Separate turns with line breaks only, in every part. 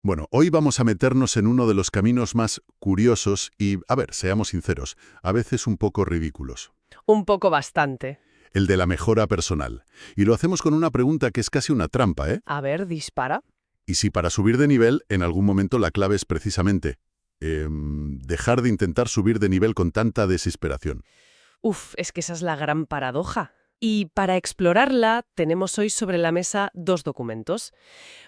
Bueno, hoy vamos a meternos en uno de los caminos más curiosos y, a ver, seamos sinceros, a veces un poco ridículos.
Un poco bastante.
El de la mejora personal. Y lo hacemos con una pregunta que es casi una trampa, ¿eh?
A ver, dispara.
Y si para subir de nivel, en algún momento la clave es precisamente dejar de intentar subir de nivel con tanta desesperación.
Uf, es que esa es la gran paradoja. Y para explorarla, tenemos hoy sobre la mesa dos documentos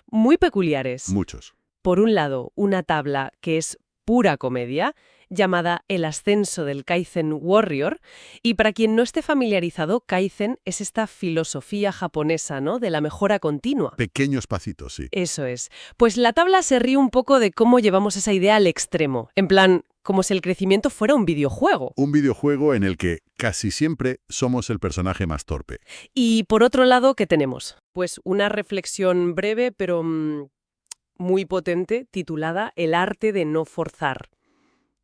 muy peculiares.
Muchos.
Por un lado, una tabla que es pura comedia, llamada El ascenso del Kaizen Warrior, y para quien no esté familiarizado, Kaizen es esta filosofía japonesa, ¿no?, de la mejora continua.
Pequeños pasitos, sí.
Eso es. Pues la tabla se ríe un poco de cómo llevamos esa idea al extremo, en plan, como si el crecimiento fuera un videojuego.
Un videojuego en el que casi siempre somos el personaje más torpe.
Y por otro lado, ¿qué tenemos? Pues una reflexión breve, pero muy potente, titulada El arte de no forzar.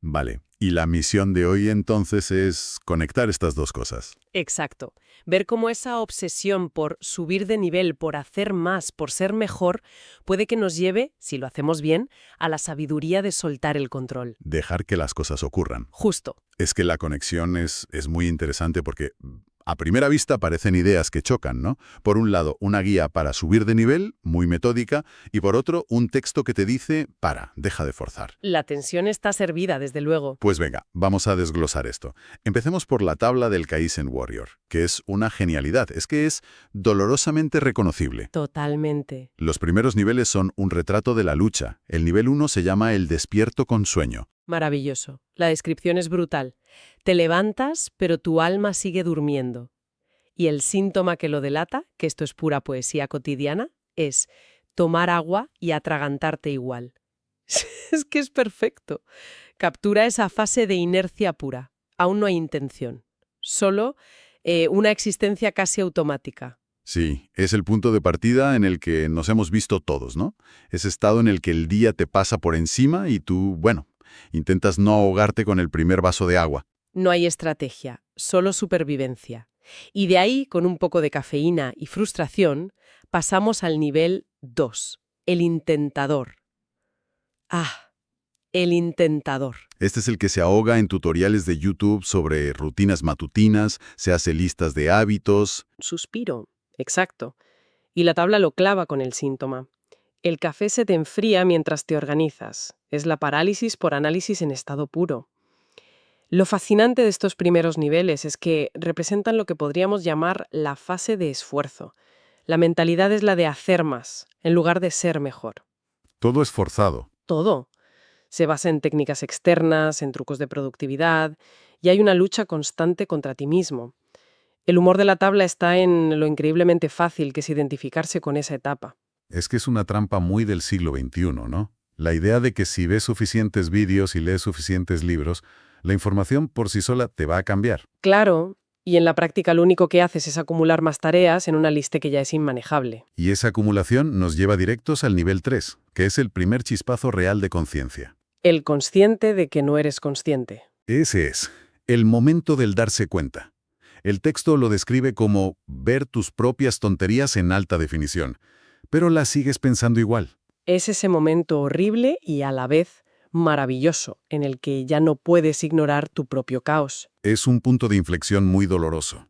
Vale. Y la misión de hoy entonces es conectar estas dos cosas.
Exacto. Ver cómo esa obsesión por subir de nivel, por hacer más, por ser mejor, puede que nos lleve, si lo hacemos bien, a la sabiduría de soltar el control.
Dejar que las cosas ocurran.
Justo.
Es que la conexión es muy interesante porque a primera vista parecen ideas que chocan, ¿no? Por un lado, una guía para subir de nivel, muy metódica, y por otro, un texto que te dice, deja de forzar.
La tensión está servida, desde luego.
Pues venga, vamos a desglosar esto. Empecemos por la tabla del Kaizen Warrior, que es una genialidad, es que es dolorosamente reconocible.
Totalmente.
Los primeros niveles son un retrato de la lucha. El nivel 1 se llama el despierto con sueño.
Maravilloso. La descripción es brutal. Te levantas, pero tu alma sigue durmiendo. Y el síntoma que lo delata, que esto es pura poesía cotidiana, es tomar agua y atragantarte igual. Es que es perfecto. Captura esa fase de inercia pura. Aún no hay intención. Solo una existencia casi automática.
Sí, es el punto de partida en el que nos hemos visto todos, ¿no? Ese estado en el que el día te pasa por encima y tú, intentas no ahogarte con el primer vaso de agua.
No hay estrategia, solo supervivencia. Y de ahí, con un poco de cafeína y frustración, pasamos al nivel 2, el intentador. El intentador.
Este es el que se ahoga en tutoriales de YouTube sobre rutinas matutinas, se hace listas de hábitos.
Suspiro, exacto. Y la tabla lo clava con el síntoma. El café se te enfría mientras te organizas. Es la parálisis por análisis en estado puro. Lo fascinante de estos primeros niveles es que representan lo que podríamos llamar la fase de esfuerzo. La mentalidad es la de hacer más, en lugar de ser mejor.
Todo es forzado.
Todo. Se basa en técnicas externas, en trucos de productividad, y hay una lucha constante contra ti mismo. El humor de la tabla está en lo increíblemente fácil que es identificarse con esa etapa.
Es que es una trampa muy del siglo XXI, ¿no? La idea de que si ves suficientes vídeos y lees suficientes libros, la información por sí sola te va a cambiar.
Claro, y en la práctica lo único que haces es acumular más tareas en una lista que ya es inmanejable.
Y esa acumulación nos lleva directos al nivel 3, que es el primer chispazo real de conciencia.
El consciente de que no eres consciente.
Ese es, el momento del darse cuenta. El texto lo describe como ver tus propias tonterías en alta definición, pero las sigues pensando igual.
Es ese momento horrible y a la vez maravilloso, en el que ya no puedes ignorar tu propio caos.
Es un punto de inflexión muy doloroso.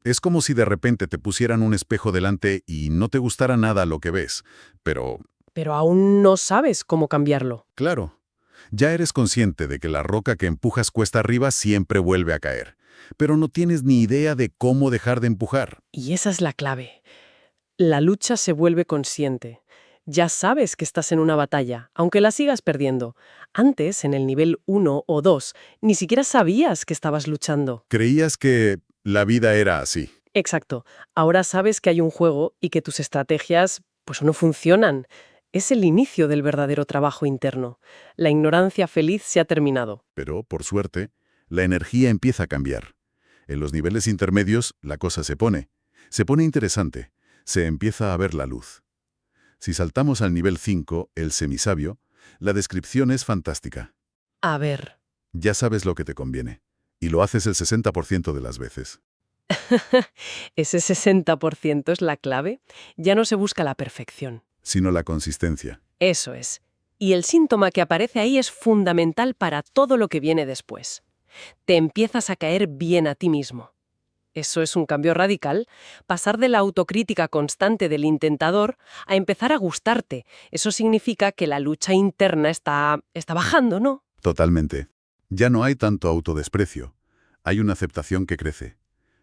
Es como si de repente te pusieran un espejo delante y no te gustara nada lo que ves, pero,
Pero aún no sabes cómo cambiarlo.
claro, ya eres consciente de que la roca que empujas cuesta arriba siempre vuelve a caer, pero no tienes ni idea de cómo dejar de empujar.
Y esa es la clave. La lucha se vuelve consciente. Ya sabes que estás en una batalla, aunque la sigas perdiendo. Antes, en el nivel 1 o 2, ni siquiera sabías que estabas luchando.
Creías que la vida era así.
Exacto. Ahora sabes que hay un juego y que tus estrategias, pues, no funcionan. Es el inicio del verdadero trabajo interno. La ignorancia feliz se ha terminado.
Pero, por suerte, la energía empieza a cambiar. En los niveles intermedios, la cosa se pone interesante. Se empieza a ver la luz. Si saltamos al nivel 5, el semisabio, la descripción es fantástica.
A ver.
Ya sabes lo que te conviene. Y lo haces el 60% de las veces.
Ese 60% es la clave. Ya no se busca la perfección.
Sino la consistencia.
Eso es. Y el síntoma que aparece ahí es fundamental para todo lo que viene después. Te empiezas a caer bien a ti mismo. Eso es un cambio radical, pasar de la autocrítica constante del intentador a empezar a gustarte. Eso significa que la lucha interna está bajando, ¿no?
Totalmente. Ya no hay tanto autodesprecio. Hay una aceptación que crece.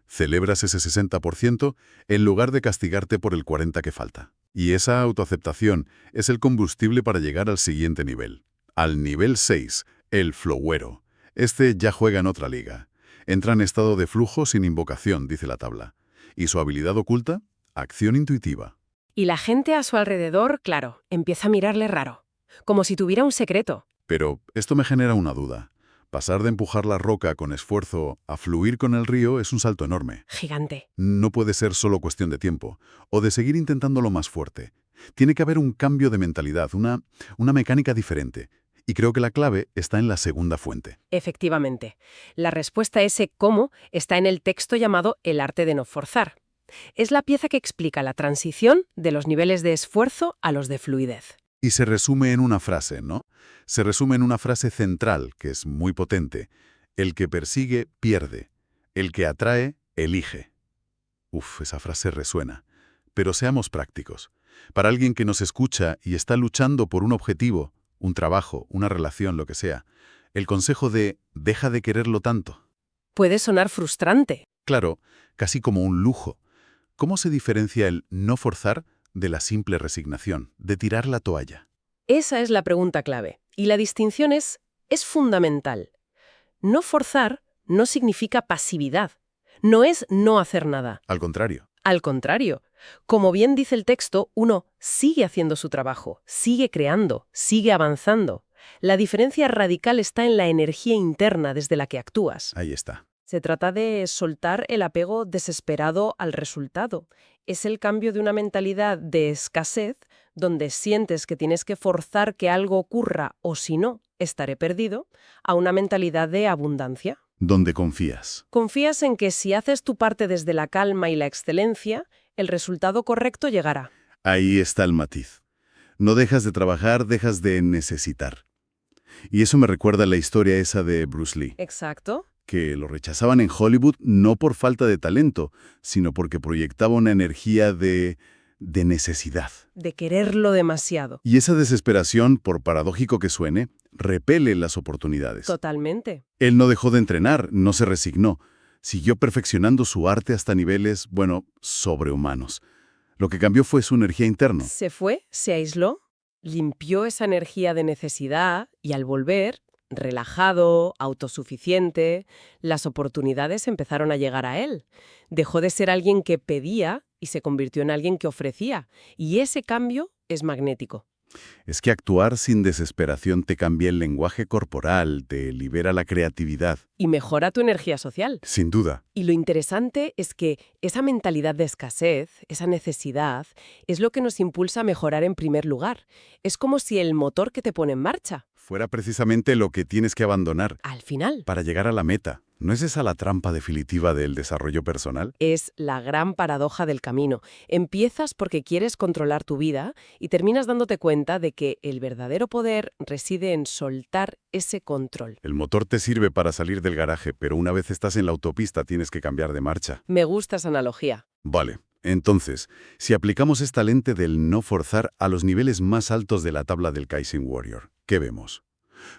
Celebras ese 60% en lugar de castigarte por el 40% que falta. Y esa autoaceptación es el combustible para llegar al siguiente nivel. Al nivel 6, el flowero. Este ya juega en otra liga. Entra en estado de flujo sin invocación, dice la tabla. ¿Y su habilidad oculta? Acción intuitiva.
Y la gente a su alrededor, claro, empieza a mirarle raro, como si tuviera un secreto.
Pero esto me genera una duda. Pasar de empujar la roca con esfuerzo a fluir con el río es un salto enorme.
Gigante.
No puede ser solo cuestión de tiempo, o de seguir intentándolo más fuerte. Tiene que haber un cambio de mentalidad, una mecánica diferente. Y creo que la clave está en la segunda fuente.
Efectivamente. La respuesta a ese cómo está en el texto llamado El arte de no forzar. Es la pieza que explica la transición de los niveles de esfuerzo a los de fluidez.
Y se resume en una frase, ¿no? Se resume en una frase central, que es muy potente. El que persigue, pierde. El que atrae, elige. Uf, esa frase resuena. Pero seamos prácticos. Para alguien que nos escucha y está luchando por un objetivo, un trabajo, una relación, lo que sea, el consejo de «deja de quererlo tanto».
Puede sonar frustrante.
Claro, casi como un lujo. ¿Cómo se diferencia el no forzar de la simple resignación, de tirar la toalla?
Esa es la pregunta clave. Y la distinción es fundamental. No forzar no significa pasividad. No es no hacer nada.
Al contrario.
Al contrario, como bien dice el texto, uno sigue haciendo su trabajo, sigue creando, sigue avanzando. La diferencia radical está en la energía interna desde la que actúas.
Ahí está.
Se trata de soltar el apego desesperado al resultado. Es el cambio de una mentalidad de escasez, donde sientes que tienes que forzar que algo ocurra o si no, estaré perdido, a una mentalidad de abundancia.
¿Dónde confías?
Confías en que si haces tu parte desde la calma y la excelencia, el resultado correcto llegará.
Ahí está el matiz. No dejas de trabajar, dejas de necesitar. Y eso me recuerda a la historia esa de Bruce Lee,
Exacto.
que lo rechazaban en Hollywood no por falta de talento, sino porque proyectaba una energía de necesidad.
De quererlo demasiado.
Y esa desesperación, por paradójico que suene, repele las oportunidades.
Totalmente.
Él no dejó de entrenar, no se resignó. Siguió perfeccionando su arte hasta niveles, sobrehumanos. Lo que cambió fue su energía interna.
Se fue, se aisló, limpió esa energía de necesidad y al volver, relajado, autosuficiente, las oportunidades empezaron a llegar a él. Dejó de ser alguien que pedía y se convirtió en alguien que ofrecía. Y ese cambio es magnético.
Es que actuar sin desesperación te cambia el lenguaje corporal, te libera la creatividad.
Y mejora tu energía social.
Sin duda.
Y lo interesante es que esa mentalidad de escasez, esa necesidad, es lo que nos impulsa a mejorar en primer lugar. Es como si el motor que te pone en marcha.
Fuera precisamente lo que tienes que abandonar
Al final.
para llegar a la meta. ¿No es esa la trampa definitiva del desarrollo personal?
Es la gran paradoja del camino. Empiezas porque quieres controlar tu vida y terminas dándote cuenta de que el verdadero poder reside en soltar ese control.
El motor te sirve para salir del garaje, pero una vez estás en la autopista tienes que cambiar de marcha.
Me gusta esa analogía.
Vale. Entonces, si aplicamos esta lente del no forzar a los niveles más altos de la tabla del Kaizen Warrior, ¿qué vemos?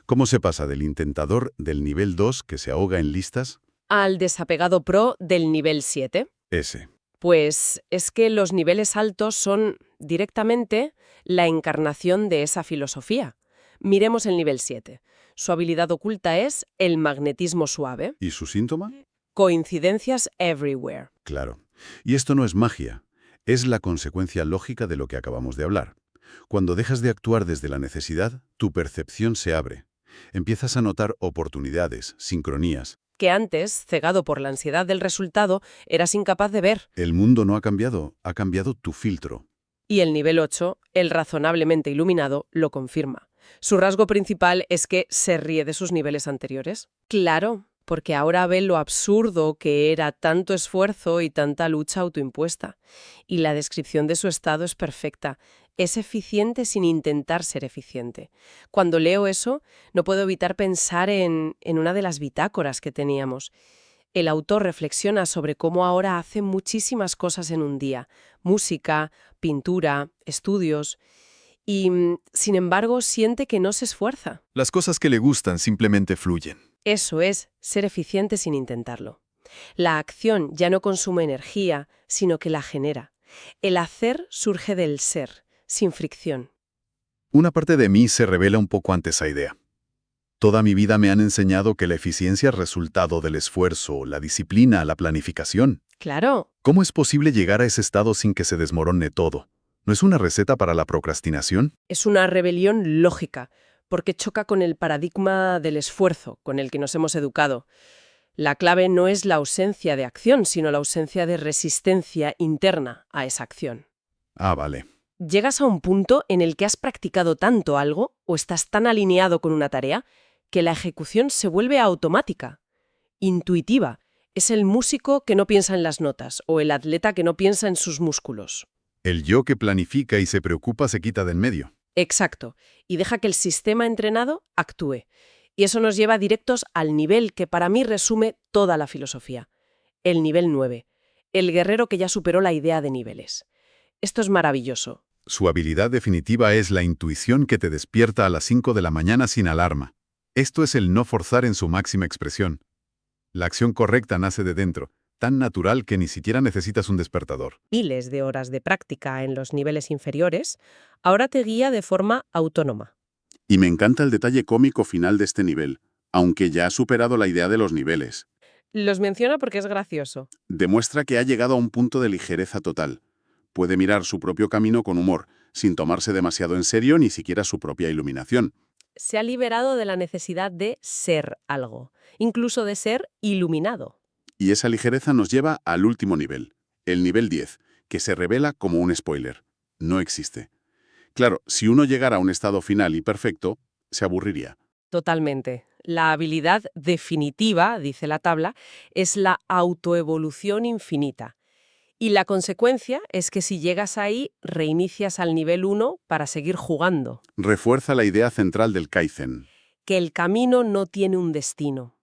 ¿Cómo se pasa del intentador del nivel 2 que se ahoga en listas?
Al desapegado pro del nivel 7.
Ese.
Pues es que los niveles altos son directamente la encarnación de esa filosofía. Miremos el nivel 7. Su habilidad oculta es el magnetismo suave.
¿Y su síntoma?
Coincidencias everywhere.
Claro. Y esto no es magia. Es la consecuencia lógica de lo que acabamos de hablar. Cuando dejas de actuar desde la necesidad, tu percepción se abre. Empiezas a notar oportunidades, sincronías.
Que antes, cegado por la ansiedad del resultado, eras incapaz de ver.
El mundo no ha cambiado tu filtro.
Y el nivel 8, el razonablemente iluminado, lo confirma. Su rasgo principal es que se ríe de sus niveles anteriores. Claro, porque ahora ve lo absurdo que era tanto esfuerzo y tanta lucha autoimpuesta. Y la descripción de su estado es perfecta. Es eficiente sin intentar ser eficiente. Cuando leo eso, no puedo evitar pensar en una de las bitácoras que teníamos. El autor reflexiona sobre cómo ahora hace muchísimas cosas en un día: música, pintura, estudios, y sin embargo siente que no se esfuerza.
Las cosas que le gustan simplemente fluyen.
Eso es ser eficiente sin intentarlo. La acción ya no consume energía, sino que la genera. El hacer surge del ser, sin fricción.
Una parte de mí se revela un poco ante esa idea. Toda mi vida me han enseñado que la eficiencia es resultado del esfuerzo, la disciplina, la planificación.
Claro,
¿Cómo es posible llegar a ese estado sin que se desmorone todo? ¿No es una receta para la procrastinación?
es una rebelión lógica, porque choca con el paradigma del esfuerzo con el que nos hemos educado. La clave no es la ausencia de acción, sino la ausencia de resistencia interna a esa acción.
Ah, vale.
Llegas a un punto en el que has practicado tanto algo o estás tan alineado con una tarea que la ejecución se vuelve automática, intuitiva. Es el músico que no piensa en las notas o el atleta que no piensa en sus músculos.
El yo que planifica y se preocupa se quita de en medio.
Exacto, y deja que el sistema entrenado actúe. Y eso nos lleva directos al nivel que para mí resume toda la filosofía. El nivel 9, el guerrero que ya superó la idea de niveles. Esto es maravilloso.
Su habilidad definitiva es la intuición que te despierta a las 5 de la mañana sin alarma. Esto es el no forzar en su máxima expresión. La acción correcta nace de dentro, tan natural que ni siquiera necesitas un despertador.
Miles de horas de práctica en los niveles inferiores, ahora te guía de forma autónoma.
Y me encanta el detalle cómico final de este nivel, aunque ya ha superado la idea de los niveles.
Los menciona porque es gracioso.
Demuestra que ha llegado a un punto de ligereza total. Puede mirar su propio camino con humor, sin tomarse demasiado en serio ni siquiera su propia iluminación.
Se ha liberado de la necesidad de ser algo, incluso de ser iluminado.
Y esa ligereza nos lleva al último nivel, el nivel 10, que se revela como un spoiler. No existe. Claro, si uno llegara a un estado final y perfecto, se aburriría.
Totalmente. La habilidad definitiva, dice la tabla, es la autoevolución infinita. Y la consecuencia es que si llegas ahí, reinicias al nivel 1 para seguir jugando.
Refuerza la idea central del Kaizen.
Que el camino no tiene un destino.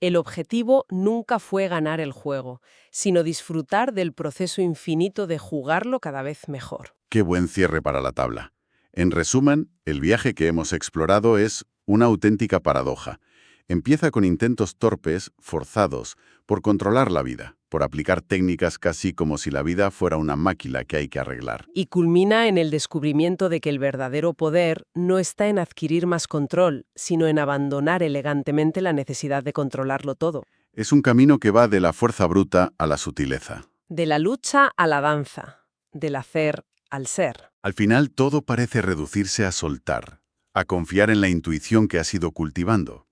El objetivo nunca fue ganar el juego, sino disfrutar del proceso infinito de jugarlo cada vez mejor.
Qué buen cierre para la tabla. En resumen, el viaje que hemos explorado es una auténtica paradoja. Empieza con intentos torpes, forzados, por controlar la vida, por aplicar técnicas casi como si la vida fuera una máquina que hay que arreglar.
Y culmina en el descubrimiento de que el verdadero poder no está en adquirir más control, sino en abandonar elegantemente la necesidad de controlarlo todo.
Es un camino que va de la fuerza bruta a la sutileza.
De la lucha a la danza, del hacer al ser.
Al final todo parece reducirse a soltar, a confiar en la intuición que has ido cultivando,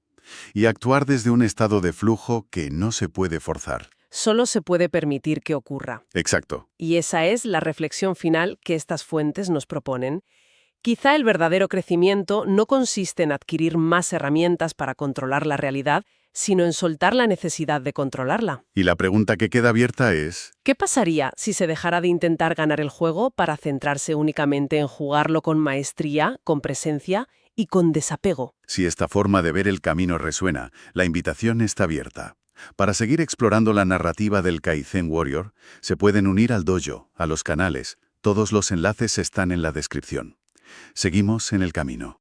y actuar desde un estado de flujo que no se puede forzar.
Solo se puede permitir que ocurra.
Exacto.
Y esa es la reflexión final que estas fuentes nos proponen. Quizá el verdadero crecimiento no consiste en adquirir más herramientas para controlar la realidad, sino en soltar la necesidad de controlarla.
Y la pregunta que queda abierta es,
¿Qué pasaría si se dejara de intentar ganar el juego para centrarse únicamente en jugarlo con maestría, con presencia y con desapego?
si esta forma de ver el camino resuena, la invitación está abierta. Para seguir explorando la narrativa del Kaizen Warrior, se pueden unir al dojo, a los canales. Todos los enlaces están en la descripción. Seguimos en el camino.